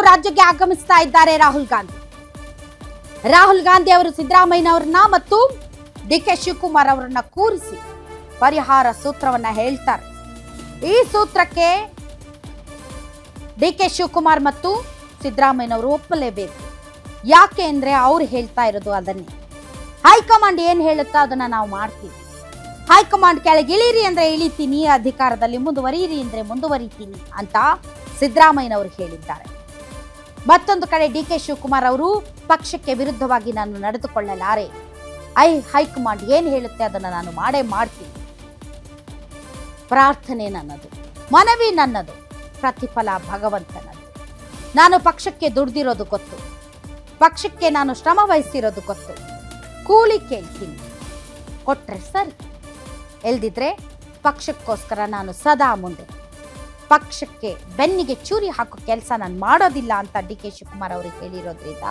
ರಾಜ್ಯಕ್ಕೆ ಆಗಮಿಸ್ತಾ ಇದ್ದಾರೆ ರಾಹುಲ್ ಗಾಂಧಿ. ರಾಹುಲ್ ಗಾಂಧಿ ಅವರು ಸಿದ್ದರಾಮಯ್ಯನವರನ್ನ ಮತ್ತು ಡಿಕೆ ಶಿವಕುಮಾರ್ ಅವರನ್ನ ಕೂರಿಸಿ ಪರಿಹಾರ ಸೂತ್ರವನ್ನ ಹೇಳ್ತಾರೆ. ಈ ಸೂತ್ರಕ್ಕೆ ಡಿಕೆ ಶಿವಕುಮಾರ್ ಮತ್ತು ಸಿದ್ದರಾಮಯ್ಯನವರು ಒಪ್ಪಲೇಬೇಕು. ಯಾಕೆ ಅಂದ್ರೆ ಅವ್ರು ಹೇಳ್ತಾ ಇರೋದು ಅದನ್ನೇ. ಹೈಕಮಾಂಡ್ ಏನ್ ಹೇಳುತ್ತೋ ಅದನ್ನ ನಾವು ಮಾಡ್ತೀವಿ. ಹೈಕಮಾಂಡ್ ಕೆಳಗೆ ಇಳಿರಿ ಅಂದ್ರೆ ಇಳಿತೀನಿ, ಅಧಿಕಾರದಲ್ಲಿ ಮುಂದುವರಿಯಿರಿ ಅಂದ್ರೆ ಮುಂದುವರಿತೀನಿ ಅಂತ ಸಿದ್ದರಾಮಯ್ಯನವರು ಹೇಳಿದ್ದಾರೆ. ಮತ್ತೊಂದು ಕಡೆ ಡಿಕೆ ಶಿವಕುಮಾರ್ ಅವರು ಪಕ್ಷಕ್ಕೆ ವಿರುದ್ಧವಾಗಿ ನಾನು ನಡೆದುಕೊಳ್ಳಲಾರೆ, ಹೈಕಮಾಂಡ್ ಏನ್ ಹೇಳುತ್ತೆ ಅದನ್ನ ನಾನು ಮಾಡೇ ಮಾಡ್ತೀನಿ. ಪ್ರಾರ್ಥನೆ ನನ್ನದು, ಮನವಿ ನನ್ನದು, ಪ್ರತಿಫಲ ಭಗವಂತನದು. ನಾನು ಪಕ್ಷಕ್ಕೆ ದುಡ್ದಿರೋದು ಗೊತ್ತು, ಪಕ್ಷಕ್ಕೆ ನಾನು ಶ್ರಮ ವಹಿಸಿರೋದು ಗೊತ್ತು. ಕೂಲಿ ಕೇಳ್ತೀನಿ, ಕೊಟ್ರೆ ಸರಿ, ಎಲ್ದಿದ್ರೆ ಪಕ್ಷಕ್ಕೋಸ್ಕರ ನಾನು ಸದಾ ಮುಂದೆ. ಪಕ್ಷಕ್ಕೆ ಬೆನ್ನಿಗೆ ಚೂರಿ ಹಾಕೋ ಕೆಲಸ ನಾನು ಮಾಡೋದಿಲ್ಲ ಅಂತ ಡಿ ಕೆ ಶಿವಕುಮಾರ್ ಅವರಿಗೆ ಹೇಳಿರೋದ್ರಿಂದ